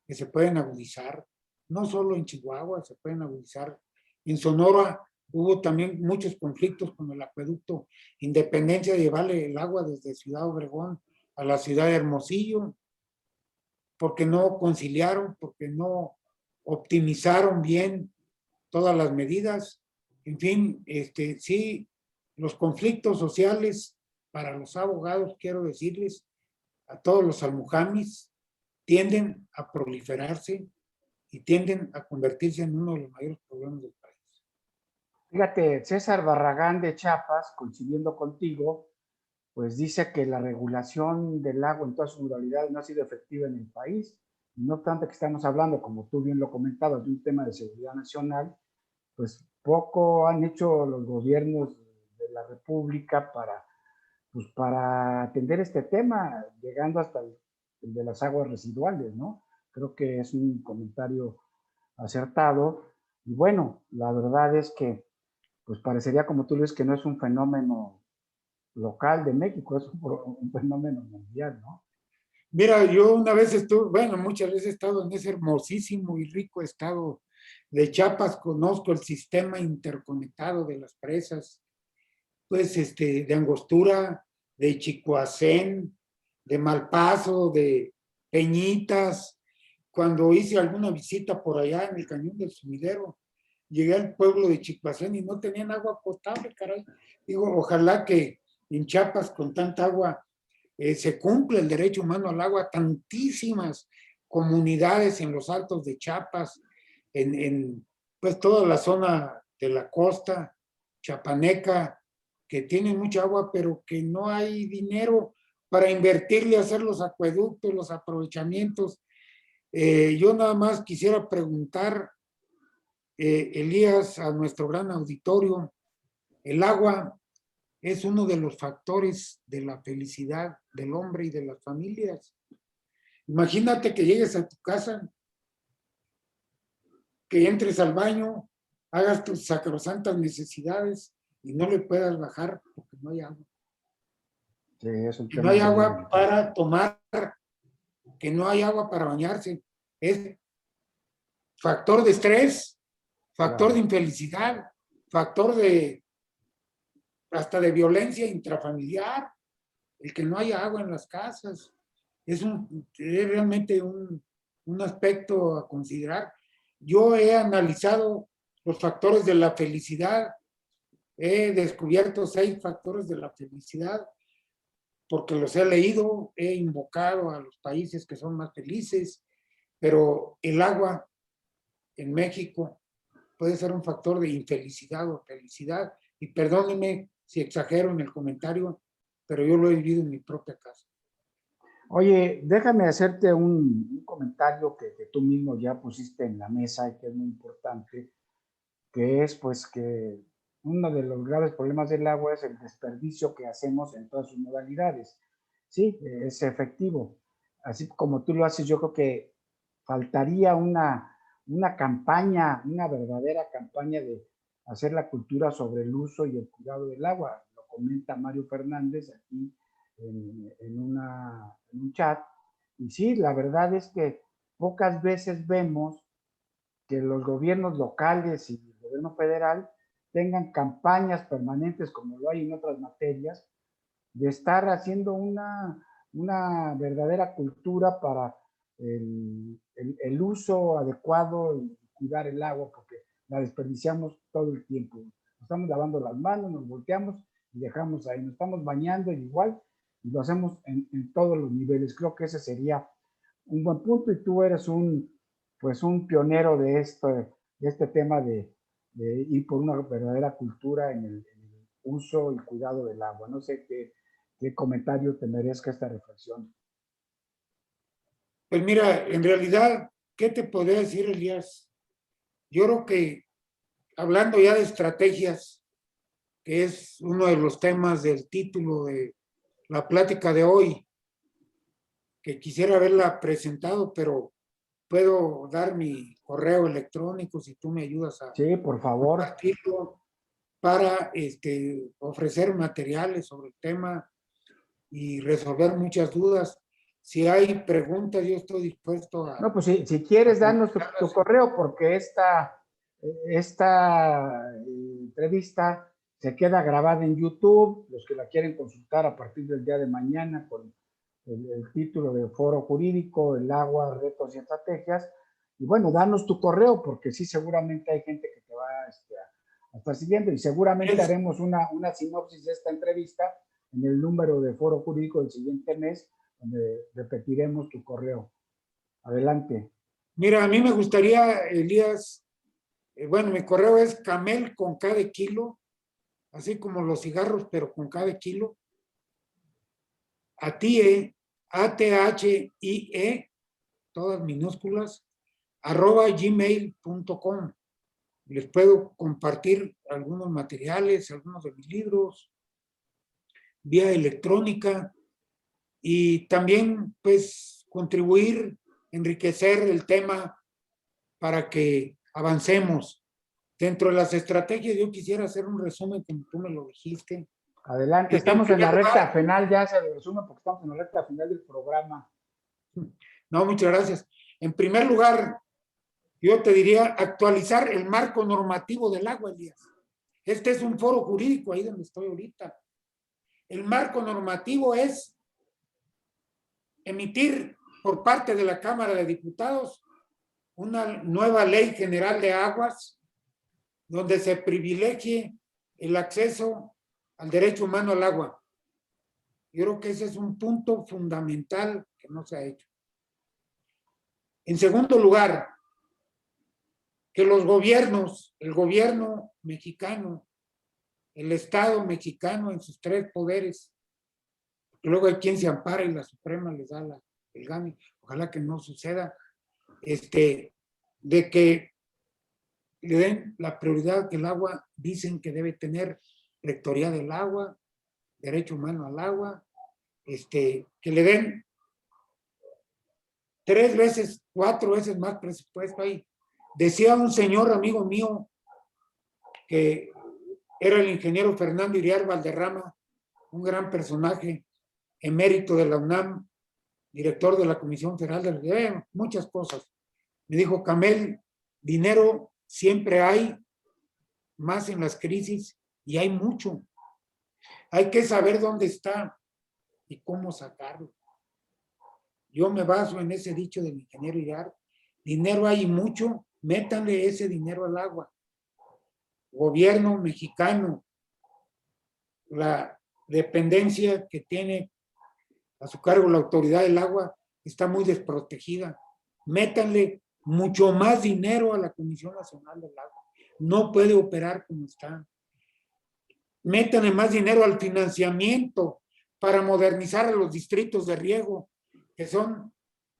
que se pueden agudizar, no solo en Chihuahua, se pueden agudizar. En Sonora hubo también muchos conflictos con el acueducto Independencia, de llevarle el agua desde Ciudad Obregón a la ciudad de Hermosillo, porque no conciliaron, porque no optimizaron bien todas las medidas. En fin, sí, los conflictos sociales para los abogados, quiero decirles a todos los almujamis, tienden a proliferarse y tienden a convertirse en uno de los mayores problemas del país. Fíjate, César Barragán de Chiapas, coincidiendo contigo, pues dice que la regulación del agua en todas sus modalidades no ha sido efectiva en el país. No obstante que estamos hablando, como tú bien lo comentabas, de un tema de seguridad nacional, pues poco han hecho los gobiernos de la República para, pues, para atender este tema, llegando hasta el de las aguas residuales, ¿no? Creo que es un comentario acertado. Y bueno, la verdad es que, pues parecería, como tú dices, que no es un fenómeno local de México, es un fenómeno mundial, ¿no? Mira, yo una vez estuve, bueno, muchas veces he estado en ese hermosísimo y rico estado de Chiapas, conozco el sistema interconectado de las presas, pues de Angostura, de Chicoacén, de Malpaso, de Peñitas. Cuando hice alguna visita por allá en el Cañón del Sumidero, llegué al pueblo de Chicoacén y no tenían agua potable, caray. Digo, ojalá que en Chiapas con tanta agua se cumple el derecho humano al agua. Tantísimas comunidades en los altos de Chiapas, pues toda la zona de la costa chapaneca, que tienen mucha agua, pero que no hay dinero para invertirle a hacer los acueductos, los aprovechamientos. Yo nada más quisiera preguntar, Elías, a nuestro gran auditorio, el agua es uno de los factores de la felicidad del hombre y de las familias. Imagínate que llegues a tu casa, que entres al baño, hagas tus sacrosantas necesidades y no le puedas bajar porque no hay agua. Sí, es un Que no hay tema muy agua delicado. para tomar, que no hay agua para bañarse. Es factor de estrés, factor Claro. de infelicidad, factor de hasta de violencia intrafamiliar, el que no haya agua en las casas. Es realmente un aspecto a considerar. Yo he analizado los factores de la felicidad, he descubierto 6 factores de la felicidad, porque los he leído, he invocado a los países que son más felices, pero el agua en México puede ser un factor de infelicidad o felicidad. Y perdónenme si exagero en el comentario, pero yo lo he vivido en mi propia casa. Oye, déjame hacerte un comentario que tú mismo ya pusiste en la mesa y que es muy importante, que es pues que uno de los graves problemas del agua es el desperdicio que hacemos en todas sus modalidades. Sí, es efectivo. Así como tú lo haces, yo creo que faltaría una campaña, una verdadera campaña de hacer la cultura sobre el uso y el cuidado del agua. Lo comenta Mario Fernández aquí en un chat. Y sí, la verdad es que pocas veces vemos que los gobiernos locales y el gobierno federal tengan campañas permanentes, como lo hay en otras materias, de estar haciendo una verdadera cultura para el uso adecuado y cuidar el agua, porque la desperdiciamos todo el tiempo. Nos estamos lavando las manos, nos volteamos y dejamos ahí, nos estamos bañando igual, y lo hacemos en todos los niveles. Creo que ese sería un buen punto, y tú eres pues un pionero de este tema de ir por una verdadera cultura en el uso y cuidado del agua. No sé qué comentario te merezca esta reflexión. Pues mira, en realidad, ¿qué te podría decir, Elías? Yo creo que hablando ya de estrategias, que es uno de los temas del título de la plática de hoy, que quisiera haberla presentado, pero puedo dar mi correo electrónico si tú me ayudas a Sí, por favor. compartirlo para ofrecer materiales sobre el tema y resolver muchas dudas. Si hay preguntas, yo estoy dispuesto No, a pues si quieres, danos tu contestarlas. correo, porque esta entrevista se queda grabada en YouTube. Los que la quieren consultar a partir del día de mañana con el título de Foro Jurídico, el agua, retos y estrategias. Y bueno, danos tu correo, porque sí, seguramente hay gente que te va a estar siguiendo, y seguramente Es, haremos una sinopsis de esta entrevista en el número de Foro Jurídico del siguiente mes, donde repetiremos tu correo. Adelante. Mira, a mí me gustaría, Elías, bueno, mi correo es camel con cada kilo, así como los cigarros, pero con cada kilo, atie, ATHIE, todas minúsculas, @gmail.com. Les puedo compartir algunos materiales, algunos de mis libros, vía electrónica, y también, pues, contribuir, enriquecer el tema para que avancemos. Dentro de las estrategias, yo quisiera hacer un resumen, como tú me lo dijiste. Adelante, estamos en la recta final, ya se resume porque estamos en la recta final del programa. No, muchas gracias. En primer lugar, yo te diría actualizar el marco normativo del agua, Elías. Este es un foro jurídico, ahí donde estoy ahorita. El marco normativo es emitir por parte de la Cámara de Diputados una nueva ley general de aguas donde se privilegie el acceso al derecho humano al agua. Yo creo que ese es un punto fundamental que no se ha hecho. En segundo lugar, que los gobiernos, el gobierno mexicano, el Estado mexicano en sus tres poderes, porque luego hay quien se ampara y la Suprema les da el gane, ojalá que no suceda, de que le den la prioridad que el agua dicen que debe tener: rectoría del agua, derecho humano al agua, que le den 3 veces, 4 veces más presupuesto ahí. Decía un señor amigo mío que era el ingeniero Fernando Iriar Valderrama, un gran personaje, emérito de la UNAM, director de la Comisión Federal de muchas cosas. Me dijo: Camel, dinero siempre hay, más en las crisis, y hay mucho. Hay que saber dónde está y cómo sacarlo. Yo me baso en ese dicho del ingeniero Iriar: dinero hay mucho, métanle ese dinero al agua. Gobierno mexicano, la dependencia que tiene a su cargo la autoridad del agua está muy desprotegida. Métanle mucho más dinero a la Comisión Nacional del Agua. No puede operar como está. Métanle más dinero al financiamiento para modernizar a los distritos de riego, que son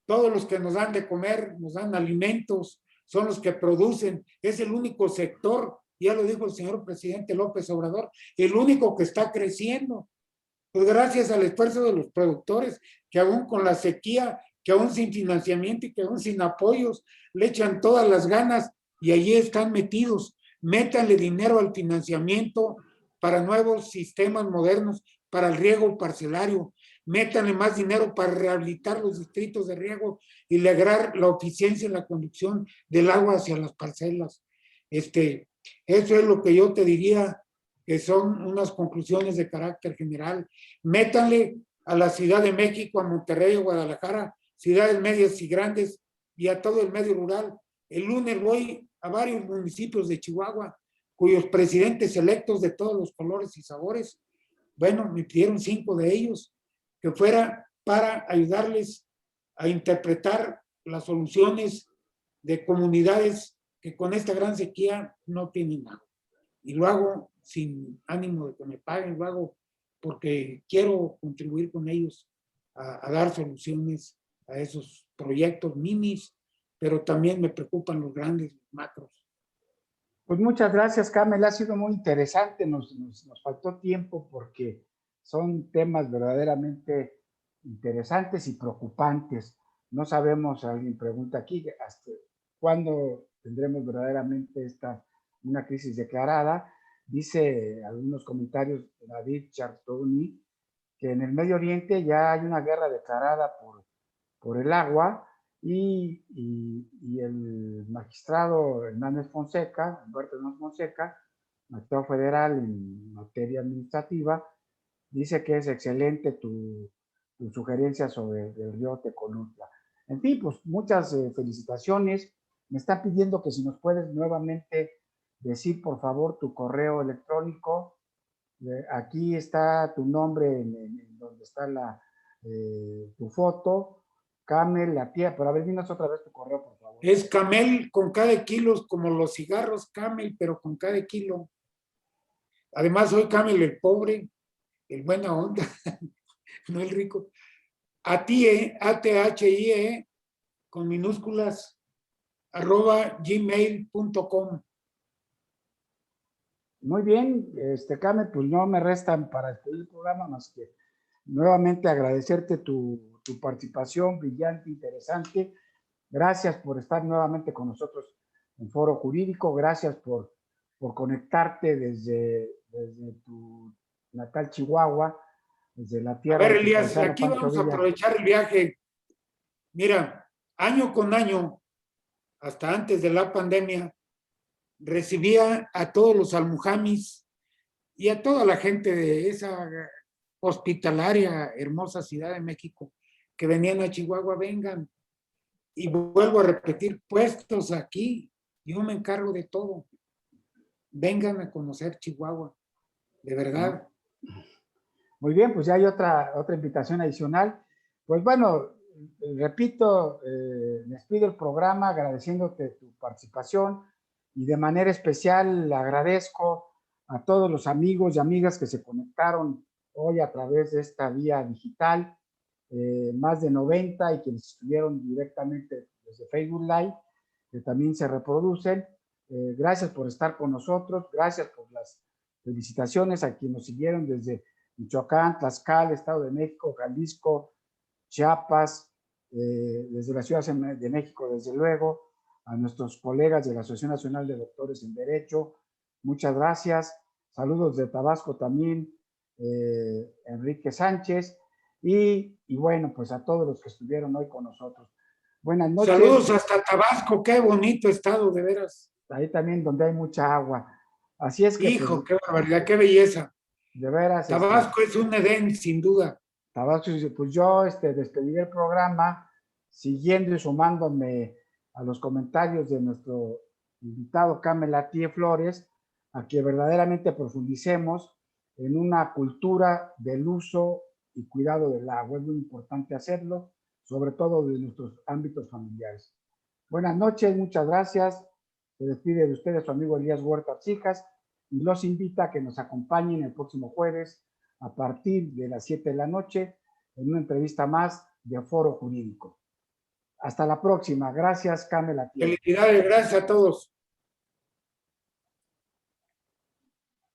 todos los que nos dan de comer, nos dan alimentos, son los que producen. Es el único sector, ya lo dijo el señor presidente López Obrador, el único que está creciendo. Pues gracias al esfuerzo de los productores, que aún con la sequía, que aún sin financiamiento y que aún sin apoyos, le echan todas las ganas y allí están metidos. Métanle dinero al financiamiento para nuevos sistemas modernos, para el riego parcelario. Métanle más dinero para rehabilitar los distritos de riego y lograr la eficiencia en la conducción del agua hacia las parcelas. Eso es lo que yo te diría, que son unas conclusiones de carácter general. Métanle a la Ciudad de México, a Monterrey, a Guadalajara, ciudades medias y grandes, y a todo el medio rural. El lunes voy a varios municipios de Chihuahua, cuyos presidentes electos de todos los colores y sabores, bueno, me pidieron 5 de ellos, que fuera para ayudarles a interpretar las soluciones de comunidades que con esta gran sequía no tienen agua. Y lo hago sin ánimo de que me paguen, lo hago porque quiero contribuir con ellos a dar soluciones a esos proyectos minis, pero también me preocupan los grandes, los macros. Pues muchas gracias, Carmen, ha sido muy interesante, nos faltó tiempo porque son temas verdaderamente interesantes y preocupantes. No sabemos, alguien pregunta aquí, hasta cuándo tendremos verdaderamente una crisis declarada. Dice algunos comentarios David Chartoni que en el Medio Oriente ya hay una guerra declarada por el agua y el magistrado Hernández Fonseca, Humberto Hernández Fonseca, magistrado federal en materia administrativa, dice que es excelente tu sugerencia sobre el río Tecolutla. En fin, pues muchas felicitaciones. Me están pidiendo que si nos puedes nuevamente decir, por favor, tu correo electrónico. Aquí está tu nombre en donde está tu foto. Camel, la tía, pero a ver, dinos otra vez tu correo, por favor. Es Camel con cada kilo, como los cigarros Camel, pero con cada kilo. Además, soy Camel el pobre, el buena onda, no el rico. ATHIE, con minúsculas, @gmail.com. Muy bien, Carmen, pues no me restan para despedir el programa más que nuevamente agradecerte tu participación brillante, interesante. Gracias por estar nuevamente con nosotros en Foro Jurídico. Gracias por conectarte desde tu natal Chihuahua, desde la A tierra ver, de tu Elías, paisano aquí Pancho vamos a Villa. aprovechar el viaje. Mira, año con año, hasta antes de la pandemia, recibía a todos los almujamis y a toda la gente de esa hospitalaria, hermosa Ciudad de México, que venían a Chihuahua, vengan. Y vuelvo a repetir, puestos aquí, yo me encargo de todo. Vengan a conocer Chihuahua, de verdad. Muy bien, pues ya hay otra invitación adicional. Pues bueno, repito, despido el programa agradeciéndote tu participación y de manera especial le agradezco a todos los amigos y amigas que se conectaron hoy a través de esta vía digital, más de 90 y quienes estuvieron directamente desde Facebook Live, que también se reproducen. Gracias por estar con nosotros, gracias por las felicitaciones a quienes nos siguieron desde Michoacán, Tlaxcala, Estado de México, Jalisco, Chiapas, desde la Ciudad de México, desde luego, a nuestros colegas de la Asociación Nacional de Doctores en Derecho, muchas gracias. Saludos de Tabasco también, Enrique Sánchez, y bueno, pues a todos los que estuvieron hoy con nosotros. Buenas noches. Saludos hasta Tabasco, qué bonito estado, de veras. Ahí también donde hay mucha agua. Así es que... Hijo, pues, qué barbaridad, qué belleza. De veras. Tabasco es un Edén, sin duda. Tabasco, pues yo despediré el programa siguiendo y sumándome a los comentarios de nuestro invitado Carmen Latie Flores, a que verdaderamente profundicemos en una cultura del uso y cuidado del agua. Es muy importante hacerlo, sobre todo de nuestros ámbitos familiares. Buenas noches, muchas gracias. Se despide de ustedes su amigo Elías Huerta Chicas y los invita a que nos acompañen el próximo jueves a partir de las 7 de la noche en una entrevista más de Foro Jurídico. Hasta la próxima. Gracias, Carmen Latie. Felicidades, gracias a todos.